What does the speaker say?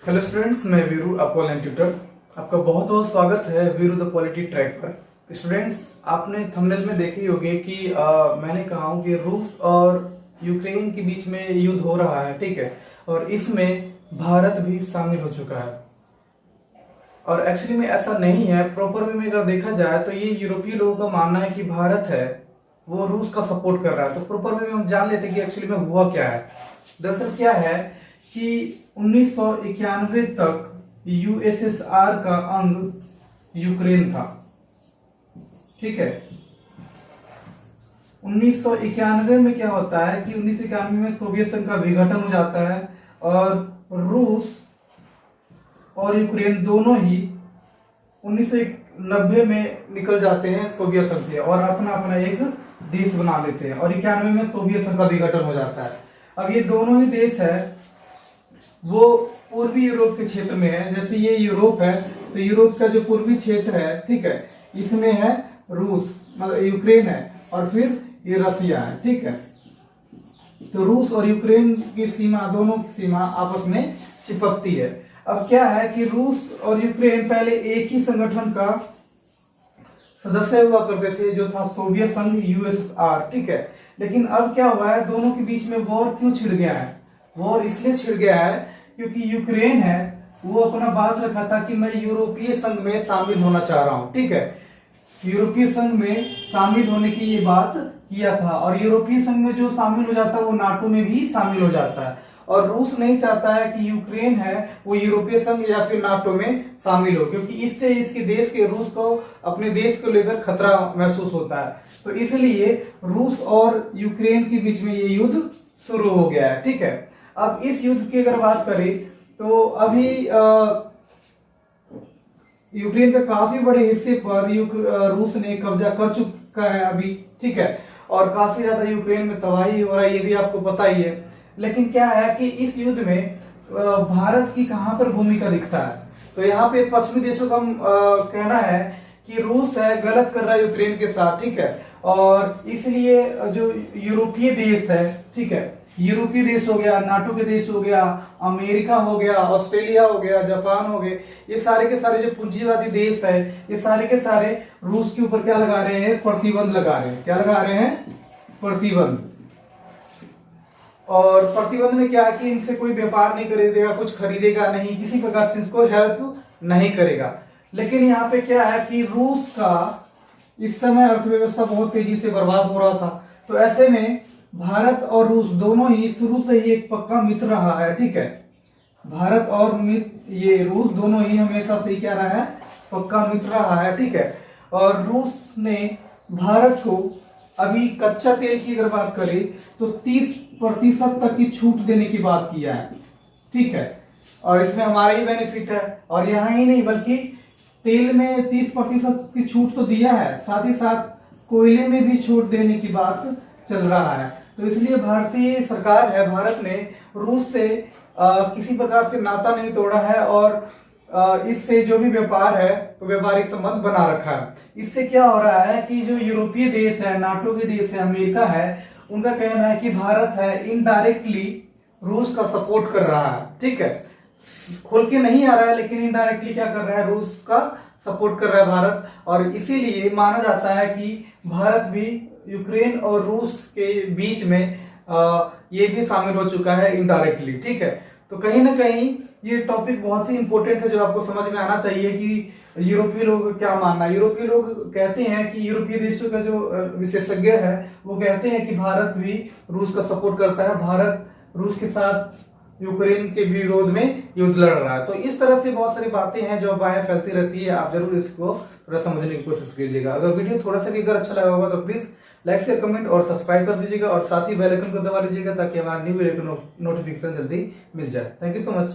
Hello students, मैं वीरू आपका online tutor. आपका बहुत बहुत स्वागत है वीरू द पॉलिटी ट्रैक पर। स्टूडेंट्स, आपने थंबनेल में देखी होगी कि मैंने कहा हूँ कि रूस और यूक्रेन के बीच में युद्ध हो रहा है, ठीक है। और इसमें भारत भी शामिल हो चुका है। और एक्चुअली में ऐसा नहीं है, प्रॉपर वे में अगर देखा जाए तो ये यूरोपीय लोगों का मानना है कि भारत है वो रूस का सपोर्ट कर रहा है। तो प्रॉपर वे में हम जान लेते हैं कि एक्चुअली में हुआ क्या है। दरअसल क्या है कि 1991 तक यूएसएसआर का अंग यूक्रेन था, ठीक है। 1991 में क्या होता है कि 1991 में सोवियत संघ का विघटन हो जाता है और रूस और यूक्रेन दोनों ही 1990 में निकल जाते हैं सोवियत संघ से और अपना अपना एक देश बना लेते हैं। और 91 में सोवियत संघ का विघटन हो जाता है। अब ये दोनों ही देश है वो पूर्वी यूरोप के क्षेत्र में है। जैसे ये यूरोप है तो यूरोप का जो पूर्वी क्षेत्र है, ठीक है, इसमें है रूस, मतलब यूक्रेन है, और फिर ये रसिया है, ठीक है। तो रूस और यूक्रेन की सीमा, दोनों की सीमा आपस में चिपकती है। अब क्या है कि रूस और यूक्रेन पहले एक ही संगठन का सदस्य हुआ करते थे, जो था सोवियत संघ यूएसएसआर, ठीक है। लेकिन अब क्या हुआ है, दोनों के बीच में वॉर क्यों छिड़ गया है? वॉर इसलिए छिड़ गया है क्योंकि यूक्रेन है वो अपना बात रखा था कि मैं यूरोपीय संघ में शामिल होना चाह रहा हूं, ठीक है। यूरोपीय संघ में शामिल होने की ये बात किया था और यूरोपीय संघ में जो शामिल हो जाता है वो नाटो में भी शामिल हो जाता है। और रूस नहीं चाहता है कि यूक्रेन है वो यूरोपीय संघ या फिर नाटो में शामिल हो, क्योंकि इससे इसके देश के, रूस को अपने देश को लेकर खतरा महसूस होता है। तो इसलिए रूस और यूक्रेन के बीच में ये युद्ध शुरू हो गया है, ठीक है। अब इस युद्ध की अगर बात करें तो अभी यूक्रेन के काफी बड़े हिस्से पर रूस ने कब्जा कर चुका है अभी, ठीक है। और काफी ज्यादा यूक्रेन में तबाही हो रहा है, ये भी आपको पता ही है। लेकिन क्या है कि इस युद्ध में भारत की कहां पर भूमिका दिखता है? तो यहाँ पे पश्चिमी देशों का कहना है कि रूस है गलत कर रहा है यूक्रेन के साथ, ठीक है। और इसलिए जो यूरोपीय देश है, ठीक है, यूरोपीय देश हो गया, नाटो के देश हो गया, अमेरिका हो गया, ऑस्ट्रेलिया हो गया, जापान हो गए, ये सारे के सारे जो पूंजीवादी देश है, ये सारे के सारे रूस के ऊपर क्या लगा रहे हैं? प्रतिबंध लगा रहे हैं। क्या लगा रहे हैं? प्रतिबंध। और प्रतिबंध में क्या है कि इनसे कोई व्यापार नहीं खरीदेगा, कुछ खरीदेगा नहीं, किसी प्रकार से इसको हेल्प नहीं करेगा। लेकिन यहाँ पे क्या है कि रूस का इस समय अर्थव्यवस्था बहुत तेजी से बर्बाद हो रहा था। तो ऐसे में भारत और रूस दोनों ही शुरू से ही एक पक्का मित्र रहा है, ठीक है। भारत और ये रूस दोनों ही हमेशा से क्या रहा है? पक्का मित्र रहा है, ठीक है। और रूस ने भारत को अभी कच्चा तेल की अगर बात करें तो 30% तक की छूट देने की बात किया है, ठीक है। और इसमें हमारा ही बेनिफिट है। और यहाँ ही नहीं बल्कि तेल में 30% की छूट तो दिया है, साथ ही साथ कोयले में भी छूट देने की बात चल रहा है। तो इसलिए भारतीय सरकार है, भारत ने रूस से किसी प्रकार से नाता नहीं तोड़ा है और इससे जो भी व्यापार है तो व्यापारिक संबंध बना रखा है। इससे क्या हो रहा है कि जो यूरोपीय देश है, नाटो के देश है, अमेरिका है, उनका कहना है कि भारत है इनडायरेक्टली रूस का सपोर्ट कर रहा है, ठीक है। खोल के नहीं आ रहा है लेकिन इनडायरेक्टली क्या कर रहा है? रूस का सपोर्ट कर रहा है भारत। और इसीलिए माना जाता है कि भारत भी यूक्रेन और रूस के बीच में ये भी शामिल हो चुका है इनडायरेक्टली, ठीक है। तो कहीं ना कहीं ये टॉपिक बहुत ही इंपॉर्टेंट है जो आपको समझ में आना चाहिए कि यूरोपीय लोग का क्या मानना है। यूरोपीय लोग कहते हैं कि यूरोपीय देशों का जो विशेषज्ञ है वो कहते हैं कि भारत भी रूस का सपोर्ट करता है, भारत रूस के साथ यूक्रेन के विरोध में युद्ध लड़ रहा है। तो इस तरह से बहुत सारी बातें हैं जो बातें फैलती रहती है, आप जरूर इसको थोड़ा समझने की कोशिश कीजिएगा। अगर वीडियो थोड़ा सा भी अगर अच्छा लगा होगा तो प्लीज लाइक शेयर कमेंट और सब्सक्राइब कर दीजिएगा और साथ ही बेल आइकन को दबा लीजिएगा ताकि हमारा न्यू वीडियो का नोटिफिकेशन जल्दी मिल जाए। Thank you so much.